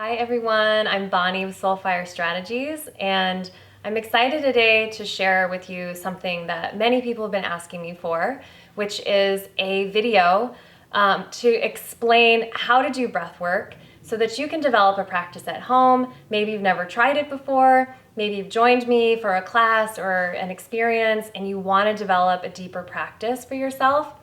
Hi everyone, I'm Bonnie with Soulfire Strategies, and I'm excited today to share with you something that many people have been asking me for, which is a video to explain how to do breath work so that you can develop a practice at home. Maybe you've never tried it before, maybe you've joined me for a class or an experience and you want to develop a deeper practice for yourself.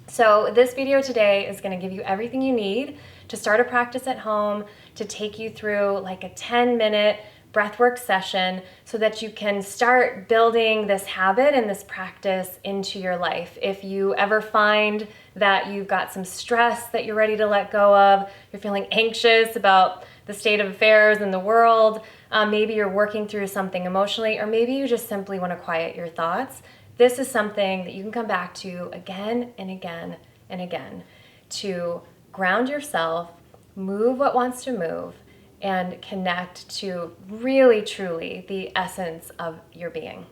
So this video today is going to give you everything you need to start a practice at home, to take you through like a 10-minute breathwork session so that you can start building this habit and this practice into your life. If you ever find that you've got some stress that you're ready to let go of, you're feeling anxious about the state of affairs in the world, maybe you're working through something emotionally, or maybe you just simply want to quiet your thoughts, this is something that you can come back to again and again and again to ground yourself, move what wants to move, and connect to really, truly the essence of your being.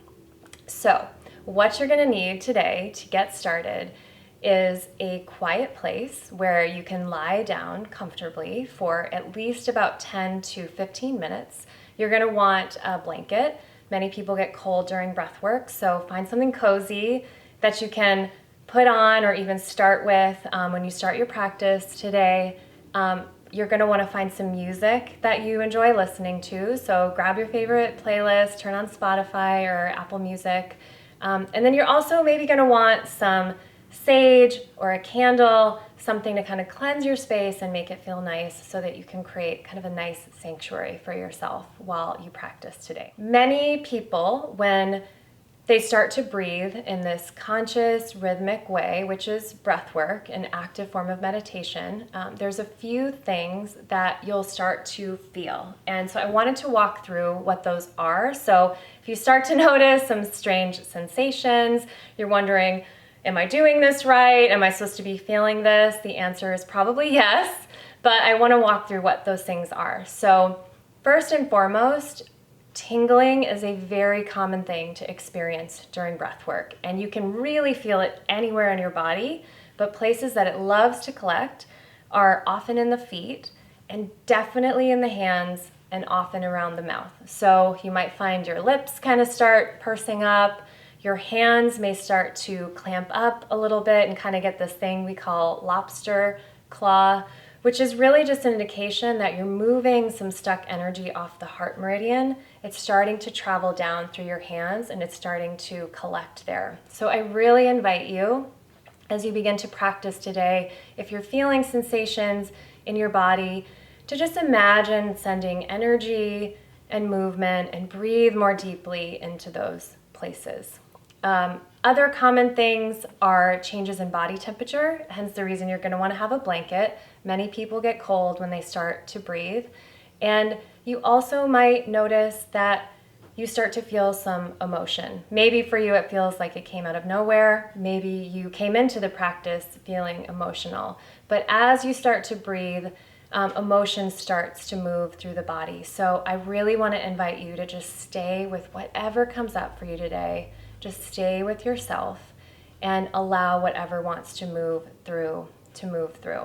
So, what you're going to need today to get started is a quiet place where you can lie down comfortably for at least about 10 to 15 minutes. You're going to want a blanket. Many people get cold during breath work, so find something cozy that you can put on or even start with when you start your practice today. You're going to want to find some music that you enjoy listening to, so grab your favorite playlist, turn on Spotify or Apple Music, and then you're also maybe going to want some sage or a candle, something to kind of cleanse your space and make it feel nice so that you can create kind of a nice sanctuary for yourself while you practice today. Many people, when they start to breathe in this conscious, rhythmic way, which is breath work, an active form of meditation, there's a few things that you'll start to feel. And so I wanted to walk through what those are. So if you start to notice some strange sensations, you're wondering, am I doing this right? Am I supposed to be feeling this? The answer is probably yes, but I want to walk through what those things are. So first and foremost, tingling is a very common thing to experience during breath work, and you can really feel it anywhere in your body, but places that it loves to collect are often in the feet and definitely in the hands and often around the mouth. So you might find your lips kind of start pursing up, your hands may start to clamp up a little bit and kind of get this thing we call lobster claw, which is really just an indication that you're moving some stuck energy off the heart meridian. It's starting to travel down through your hands and it's starting to collect there. So I really invite you, as you begin to practice today, if you're feeling sensations in your body, to just imagine sending energy and movement and breathe more deeply into those places. Other common things are changes in body temperature, hence the reason you're going to want to have a blanket. Many people get cold when they start to breathe. And you also might notice that you start to feel some emotion. Maybe for you it feels like it came out of nowhere. Maybe you came into the practice feeling emotional. But as you start to breathe, emotion starts to move through the body. So I really want to invite you to just stay with whatever comes up for you today. Just stay with yourself and allow whatever wants to move through to move through.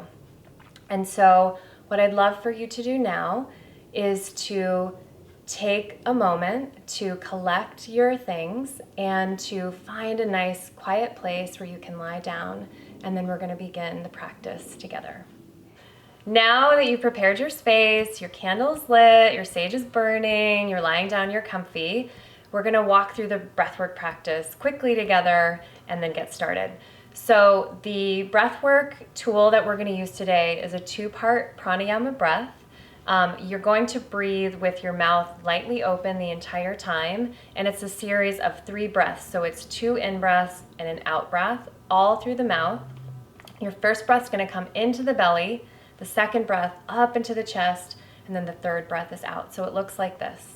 And so what I'd love for you to do now is to take a moment to collect your things and to find a nice quiet place where you can lie down, and then we're going to begin the practice together. Now that you've prepared your space, your candle's lit, your sage is burning, you're lying down, you're comfy, we're going to walk through the breathwork practice quickly together and then get started. So the breathwork tool that we're going to use today is a 2-part pranayama breath. You're going to breathe with your mouth lightly open the entire time, and it's a series of 3 breaths. So it's 2 in breaths and an out breath, all through the mouth. Your first breath's going to come into the belly, the second breath up into the chest, and then the third breath is out. So it looks like this.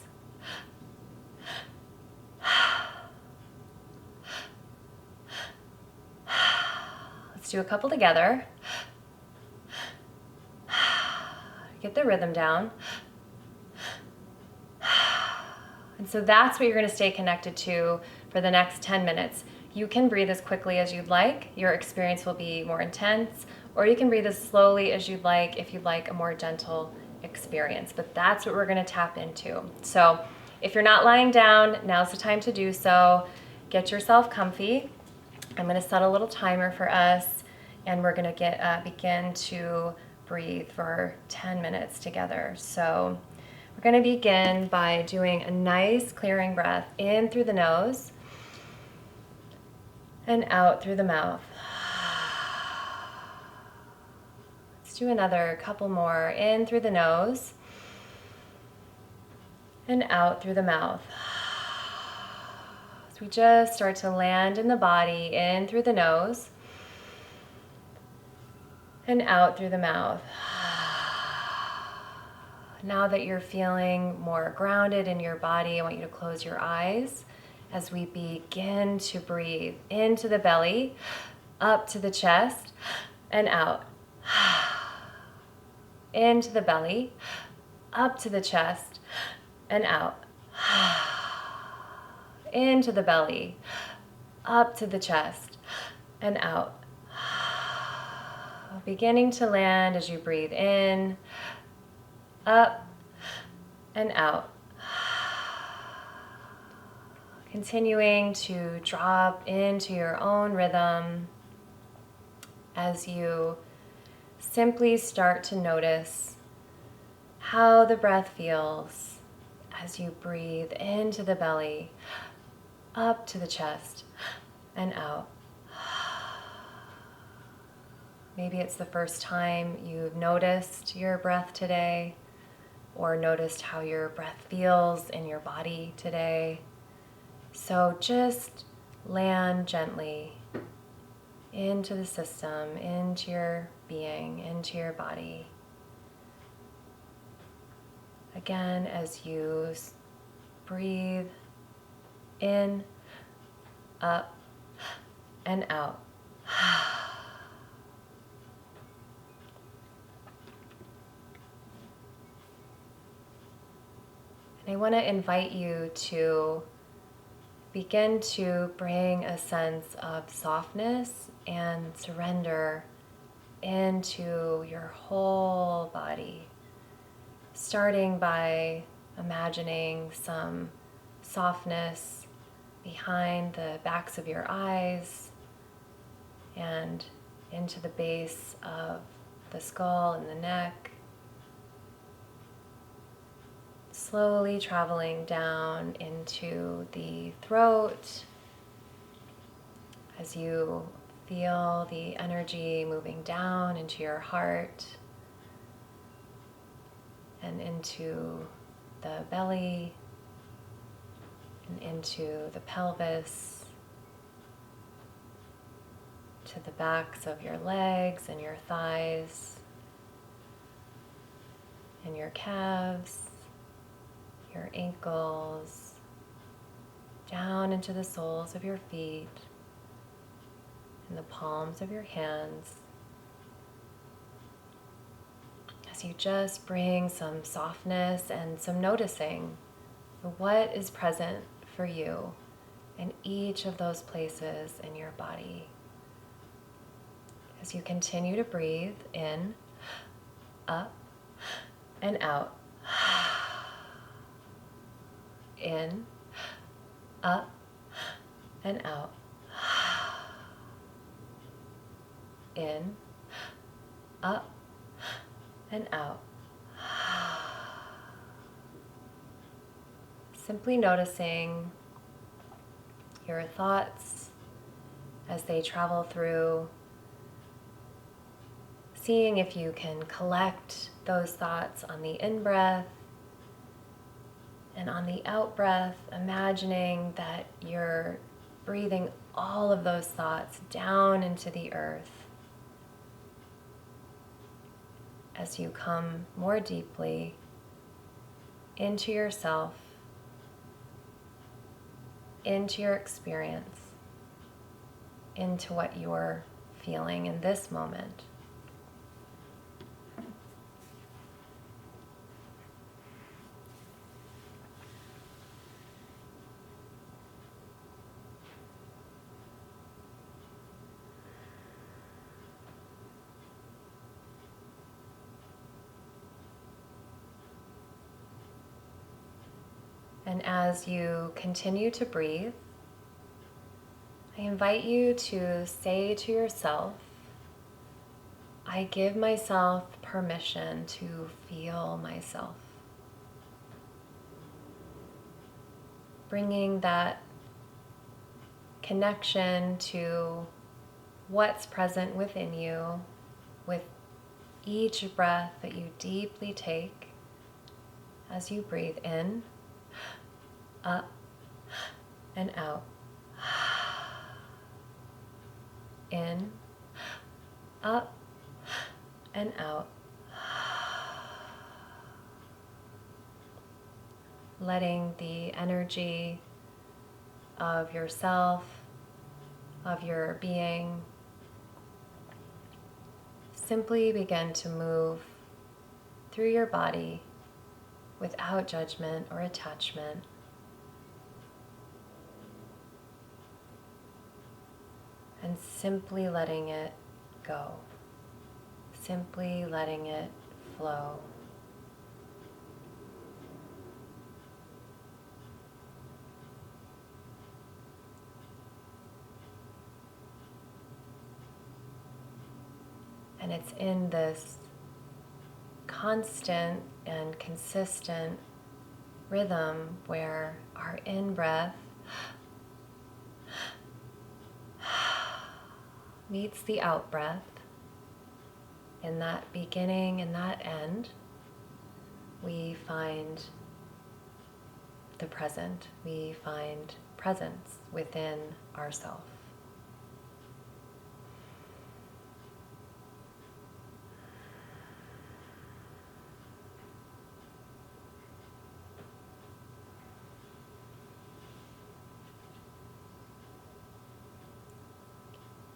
Let's do a couple together. Get the rhythm down. And so that's what you're going to stay connected to for the next 10 minutes. You can breathe as quickly as you'd like. Your experience will be more intense, or you can breathe as slowly as you'd like if you'd like a more gentle experience. But that's what we're going to tap into. So if you're not lying down, now's the time to do so. Get yourself comfy. I'm going to set a little timer for us, and we're going to begin to breathe for 10 minutes together. So we're going to begin by doing a nice clearing breath in through the nose and out through the mouth. Let's do another couple more. In through the nose and out through the mouth. So we just start to land in the body, in through the nose and out through the mouth. Now that you're feeling more grounded in your body, I want you to close your eyes as we begin to breathe into the belly, up to the chest, and out. Into the belly, up to the chest, and out. Into the belly, up to the chest, and out. Beginning to land as you breathe in, up and out. Continuing to drop into your own rhythm as you simply start to notice how the breath feels as you breathe into the belly, up to the chest, and out. Maybe it's the first time you've noticed your breath today, or noticed how your breath feels in your body today. So just land gently into the system, into your being, into your body. Again, as you breathe in, up, and out. I want to invite you to begin to bring a sense of softness and surrender into your whole body, starting by imagining some softness behind the backs of your eyes and into the base of the skull and the neck. Slowly traveling down into the throat as you feel the energy moving down into your heart and into the belly and into the pelvis, to the backs of your legs and your thighs and your calves, your ankles, down into the soles of your feet and the palms of your hands, as you just bring some softness and some noticing for what is present for you in each of those places in your body. As you continue to breathe in, up, and out. In, up, and out. In, up, and out. Simply noticing your thoughts as they travel through, seeing if you can collect those thoughts on the in-breath, and on the out-breath, imagining that you're breathing all of those thoughts down into the earth as you come more deeply into yourself, into your experience, into what you're feeling in this moment. And as you continue to breathe, I invite you to say to yourself, I give myself permission to feel myself. Bringing that connection to what's present within you with each breath that you deeply take as you breathe in, up, and out. In, up, and out. Letting the energy of yourself, of your being, simply begin to move through your body without judgment or attachment. And simply letting it go. Simply letting it flow. And it's in this constant and consistent rhythm where our in-breath meets the out-breath. In that beginning and that end, we find the present. We find presence within ourselves.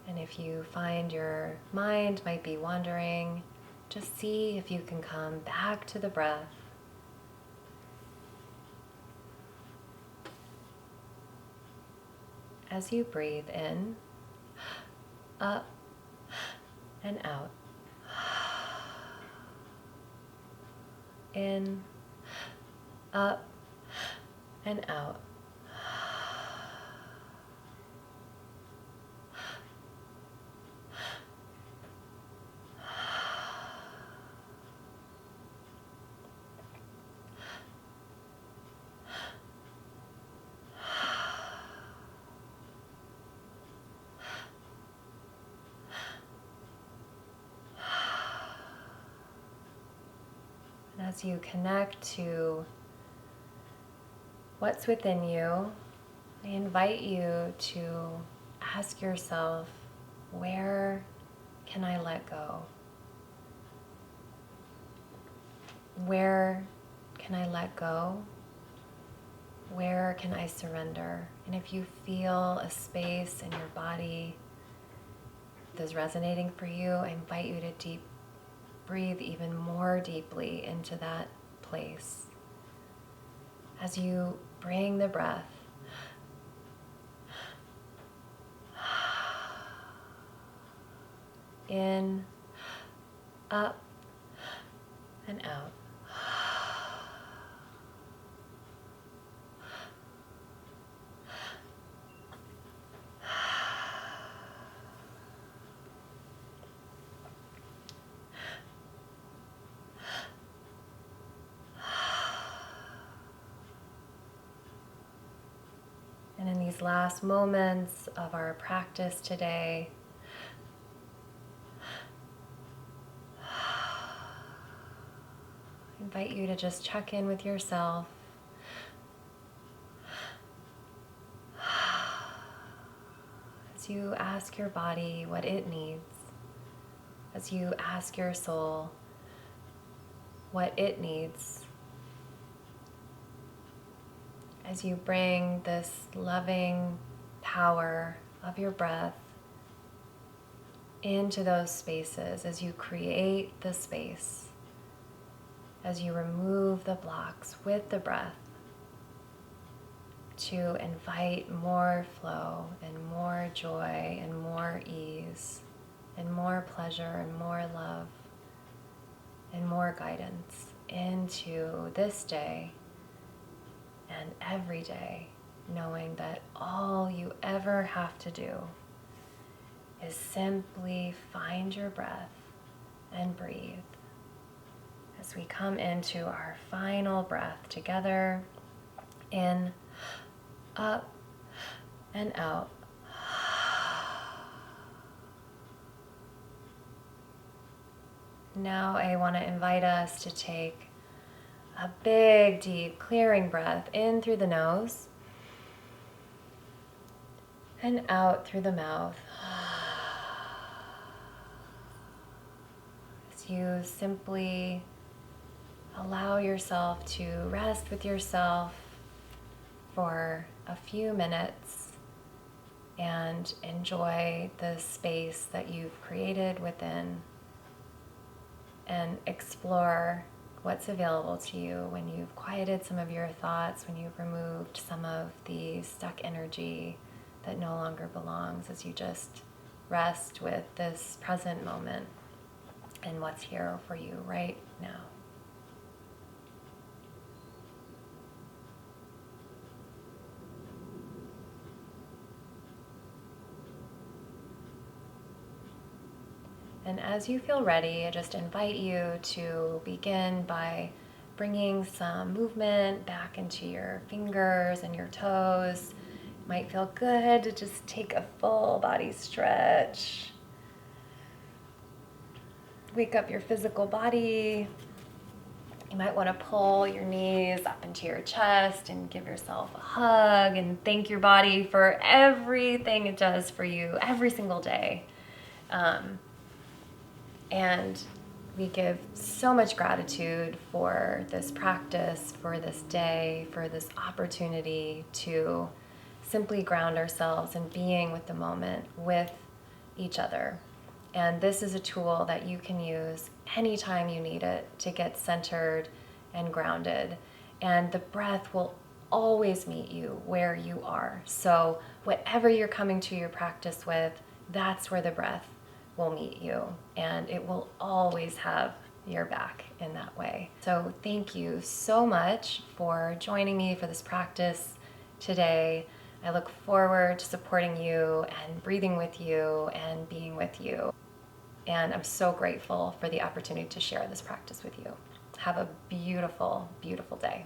And if you find your mind might be wandering, just see if you can come back to the breath. As you breathe in, up, and out. In, up, and out. As you connect to what's within you, I invite you to ask yourself, where can I let go? Where can I let go? Where can I surrender? And if you feel a space in your body that's resonating for you, I invite you to breathe even more deeply into that place. As you bring the breath in, up, and out. And in these last moments of our practice today, I invite you to just check in with yourself. As you ask your body what it needs, as you ask your soul what it needs, as you bring this loving power of your breath into those spaces, as you create the space, as you remove the blocks with the breath to invite more flow and more joy and more ease and more pleasure and more love and more guidance into this day and every day, knowing that all you ever have to do is simply find your breath and breathe. As we come into our final breath together, in, up, and out. Now I want to invite us to take a big, deep, clearing breath in through the nose and out through the mouth. As you simply allow yourself to rest with yourself for a few minutes and enjoy the space that you've created within, and explore what's available to you when you've quieted some of your thoughts, when you've removed some of the stuck energy that no longer belongs, as you just rest with this present moment and what's here for you right now. And as you feel ready, I just invite you to begin by bringing some movement back into your fingers and your toes. It might feel good to just take a full body stretch. Wake up your physical body. You might want to pull your knees up into your chest and give yourself a hug and thank your body for everything it does for you every single day. And we give so much gratitude for this practice, for this day, for this opportunity to simply ground ourselves in being with the moment, with each other. And this is a tool that you can use anytime you need it to get centered and grounded. And the breath will always meet you where you are. So whatever you're coming to your practice with, that's where the breath will meet you, and it will always have your back in that way. So thank you so much for joining me for this practice today. I look forward to supporting you and breathing with you and being with you. And I'm so grateful for the opportunity to share this practice with you. Have a beautiful, beautiful day.